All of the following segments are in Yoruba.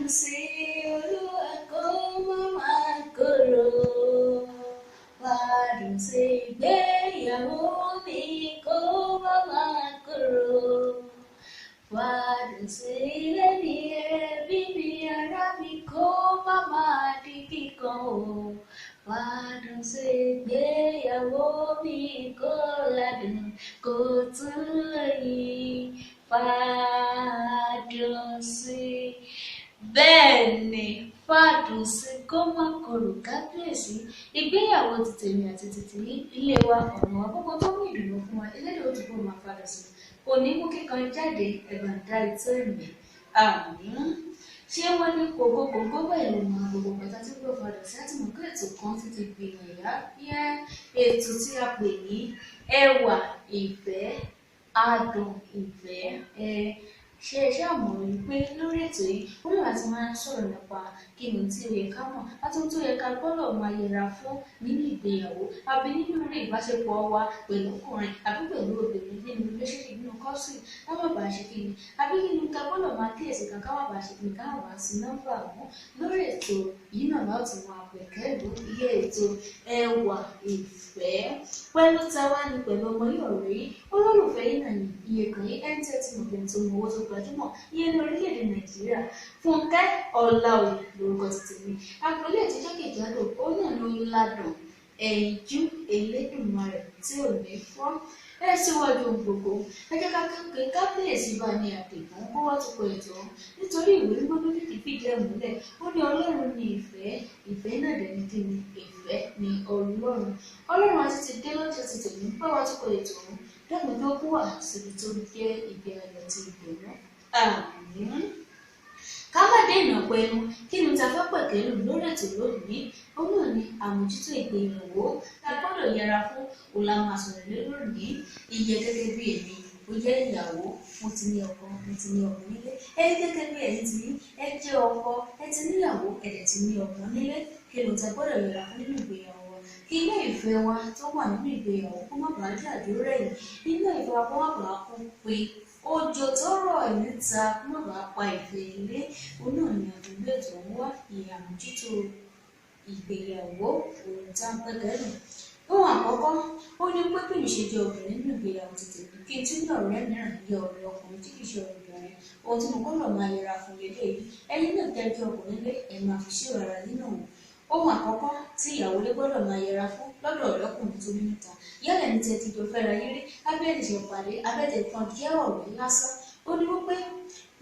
dùn sí Olúwa kó má máa korò. Wá dùn sí ìgbéyàwó mi kó má máa korò. Wá dùn sí ilé mi, ẹbí mi, ará mi kó má máa di kíkan o. Wá dùn sí ìgbéyàwó mi kó ládùn kó tún lóyìn. Fàdùn sí. Bẹ́ẹ̀ ni fàdùn sí kó má korò kábíyèsí. Ìgbéyàwó ti tèmi àti títí ilé wa ọ̀nà wa gbogbo tó mú ìdùnnú fún wa eléyìí ó ti bó máa fàdùn sí. Òní mú kíkan jáde ẹ̀gbọ́n dárí tó ẹ̀mí. Àmín. Ṣé wọ́n ní kòkó báyìí ló máa gbogbo pátá tí kò fàdùn sí àti mọ̀ pé ètò kan ti gbìyànjú yẹn ètò tí a pè ní ẹwà ìfẹ́ adùn ìfẹ́ ṣe iṣẹ́ àmọ̀ wípé lórí ètò yìí wọ́n yóò àti máa ń sọ̀rọ̀ nípa kí ni tí ó yẹ ká mọ̀ àti tó yẹ ká gbọ́dọ̀ máa yẹra fún nínú ìgbéyàwó àbí nínú orí ìbáṣepọ̀ wa pẹ̀lú ọkùnrin àbí pẹ̀lú obìnrin nínú relationship nínú kọ́sì káwọn bá ṣe kí ni àbí nínú ká gbọ́dọ̀ máa kíyèsí kan káwọn bá ṣe kí ni káwọn bá sí nọ́mbà wọn lórí ètò yìí náà láti máa pẹ̀kẹ́lú iye ètò ẹwà ìfẹ́ pẹ̀lú táwa ni pẹ̀lú ọmọ yìí ọ̀rẹ́ yìí olólùfẹ́ yìí náà ní iye kan yìí NTT mọ̀gbìn tó mọ owó tó gbajúmọ̀ iye ní orílẹ̀-èdè Nàìjíríà Fúnkẹ́ Ọláoyè lórúkọ títí mi àpèlé ìtijọ́ kejìlélò ó náà ló ń ládùn ẹ̀yinjú Elédùmarè tí ò ní fọ́ ẹ síwájú gbogbo ẹ jẹ́ ká kékeré kábíyèsí bá ní àdìgún kó wá tó kọ ètò nítorí ìwé mímọ́ ló fìdí fìdí ẹ̀ múlẹ̀ ó ní Ọlọ́run ní ìfẹ́ náà dẹ̀ ní kí ni ìfẹ́ ní Ọlọ́run àti ti dé lọ́jọ́ ti tẹ̀lé bá wá tó kọ ètò ọ̀hún dákun tó kú wà síbi tó jẹ́ ìgbé ayọ̀ ti ìgbòho. Àmín. Ká má dènà pẹ̀lú kí ni ta fẹ́ pẹ̀kẹ́lù lórí ètò lónìí òun náà ni àmójútó ìgbéyàwó ta gbọ́dọ̀ yẹra fún òlànà àsọ̀rọ̀ lónìí ìyẹn gẹ́gẹ́ bí èmi ó jẹ́ ìyàwó mo ti ní ọkọ mo ti ní ọkọ nílé ẹ gẹ́gẹ́ bí ẹ̀yin ti ní ẹ jẹ́ ọkọ ẹ ti níyàwó ẹ dẹ̀ ti ní ọkọ nílé kí ni ta gbọ́dọ̀ yẹra fún nínú ìgbéyàwó kí ilé ìfẹ́ wa tó wà nínú ìgbéyàwó kó má bàa jẹ́ àdúrà yìí ilé ìfẹ́ wa kó má bàa kú pé òjò tó rọ̀ níta kó má bàa pa ìfẹ́ ilé òun náà ni àdúgbò ètò ń wá ìyàmójútó ìgbéyàwó òun tá ń pẹ́kẹ́lù. Ohun àkọ́kọ́ ó ní pé bí mi ṣe jẹ́ obìnrin nínú ìgbéyàwó tètè kí n tún ní ọ̀rẹ́ mìíràn yẹ ọ̀rẹ́ ọkùnrin tí kìí ṣe obìnrin ohun tí mo gbọ́dọ̀ máa yẹra fún lélẹ́yìí ẹni náà tẹ́jú ọkùnrin lé ẹ̀ máa fi ṣe ìrara nínú òun. Ohun àkọ́kọ́ tí ìyàwó lé gbọ́dọ̀ máa yẹra fún lọ́dọ̀ ọ̀rẹ́kùnrin tó ní níta yálà ní tẹ́tí tó fẹ́ ra yéré abẹ́ẹ̀dì ṣe pàdé abẹ́ẹ̀dì kan jẹ́ ọ̀rẹ́ lásán ó ní wípé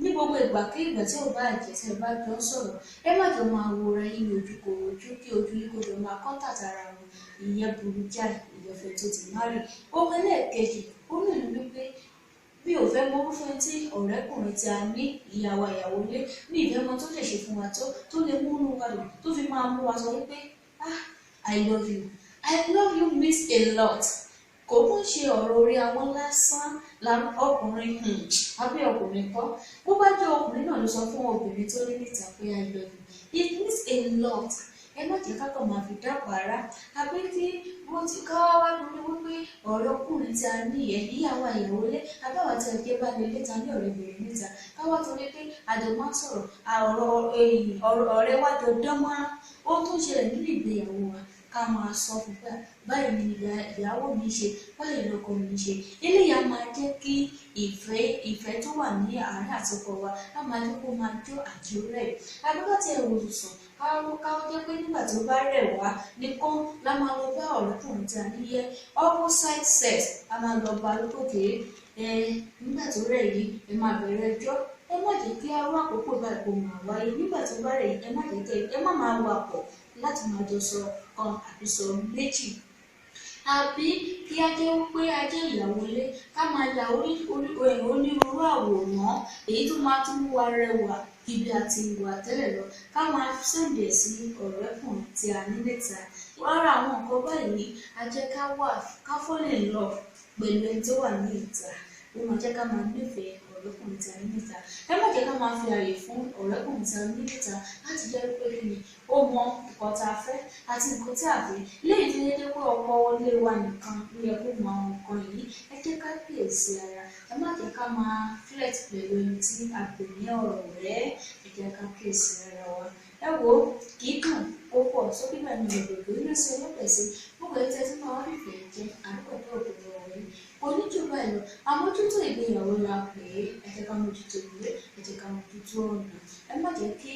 ní gbogbo ìgbà kí ìgbà tí ò bá àjẹsẹ bá jọ sọ̀rọ̀ ẹ má jọ máa wòra yín ojú kò ojú kí ojú yín kò jọ máa kọ́ńtà tara wọn ìyẹn burú jáì ìyọ̀fẹ́ tó ti má rí ohun ẹlẹ́ẹ̀kejì ó ní ìlú wípé bí ò fẹ́ mọ fún tí ọ̀rẹ́kùnrin tí a ní ìyàwó lé ní ìfẹ́ mọ tó lè ṣe fún wa tó lè múnú wa lò tó fi máa mú wa sọ wípé I love you means a lot kò kún ṣe ọ̀rọ̀ orí àwọn lásán ọkùnrin àbí ọkùnrin kọ́ bó bá jẹ́ ọkùnrin náà ló sọ fún obìnrin tó ní níta pé I love you it means a lot ẹ má jẹ́ kákan máa fi dábàárà àbí tí wọ́n ti ká wá lórí wípé ọ̀rọ̀ ọkùnrin tí a ní ẹ̀ níyàwó àyàwó lé àbáwá tí a gbé bá lè léta ní ọ̀rẹ́bìnrin níta káwá tó lé pé àjọ máa ń sọ̀rọ̀ ọ̀rẹ́ wá jọ dán mọ́ra ó tún ṣẹlẹ̀ nínú ìgbéyàwó wa ká máa sọ fún pé báyìí ni ìyàwó mi ṣe báyìí lọkọ mi ṣe eléyà máa jẹ́ kí ìfẹ́ tó wà ní àárín àtọkọ wa á máa jẹ́ kó máa jó àjò rẹ̀ àbúkọ́ tí ẹ wò sùn káwọ́ jẹ́ pé nígbà tó bá rẹ̀ wá nìkan la máa lọ bá ọ̀rẹ́kùnrin tí a níyẹ opposite sex a máa lọ bá lókòkè nígbà tó rẹ̀ yìí ẹ máa bẹ̀rẹ̀ ẹjọ́ ẹ má jẹ́ kí arú àkókò bá ìpò máa wáyé nígbà tó bá rẹ̀ yìí ẹ má máa wà pọ̀ láti máa jọ sọ kan àbí sọ méjì àbí kí á jẹ́ wípé a jẹ́ ìyàwó ilé ká máa ya onírúurú àwòrán èyí tó máa tún wa rẹwà ibi àti ìwà tẹ́lẹ̀ lọ ká máa sẹ̀ǹdẹ̀ sí ọ̀rẹ́kùnrin tí a ní níta lára àwọn nǹkan báyìí a jẹ́ ká fall in love pẹ̀lú ẹni tó wà ní ìta ó máa jẹ́ ká máa nífẹ̀ẹ́ ọ̀rẹ́kùnrin tí a ní níta. Ẹ má jẹ́ ká máa fi ààyè fún ọ̀rẹ́kùnrin tí a ní níta láti jẹ́ pé kí ni ó mọ nǹkan tá a fẹ́ àti nǹkan tí a fẹ́. Léyìí tó yẹ pé ọkọ ilé wa nìkan ló yẹ kó mọ àwọn nǹkan yìí. Ẹ jẹ́ ká kíyèsí ara. Ẹ má jẹ́ ká máa flirt pẹ̀lú ẹni tí a pè ní ọ̀rẹ́. Ẹ jẹ́ ká kíyèsí ara wa. Ẹ wo kì í dùn ó pọ̀ sókè náà ní òdòdó inú sí ọlọ́pẹ̀sí. Gbogbo ẹ̀ tẹ́tí máa wá fìfẹ́ jẹ́ àdúgbò tó òdòdó ọ̀rẹ́. Oníjù báyìí lọ, àmójútó ìgbéyàwó la pè é. Ẹ jẹ́ ká mójútó ilé, ẹ jẹ́ ká mójútó ọ̀nà. Ẹ má jẹ́ kí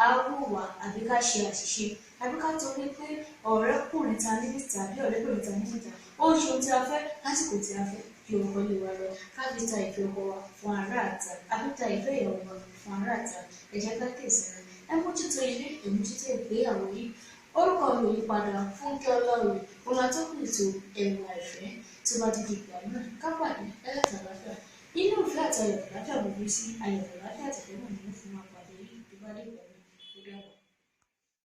a hùwà àbí ká ṣe àṣìṣe àbí ká torí pé ọ̀rẹ́kùnrin ta ní níta àbí ọ̀rẹ́kùnrin ta ní níta ó ń ṣe ohun tí a fẹ́ lásìkò tí a fẹ́ kí ọkọ lè wa lọ ká fi ta ìfẹ́ ọkọ wa fún ará àta àbí ta ìfẹ́ ìyàwó wa fún ará àta. Ẹ jẹ́ ká kíyèsí ara. Ẹ mójútó ilé, ẹ mójútó ìgbéyàwó yìí. Orúkọ mi ò yí padà. Fúnkẹ́ Ọlọ́run òun atọ́kùn ètò Ẹwà Ìfẹ́ tí ó bá di ìgbà náà ká pàdé ẹlẹ́tàláfíà inú ìfẹ́ àti ayọ̀ àlàáfíà gbogbo sí ayọ̀ àlàáfíà àtẹ̀lẹ́mọ̀.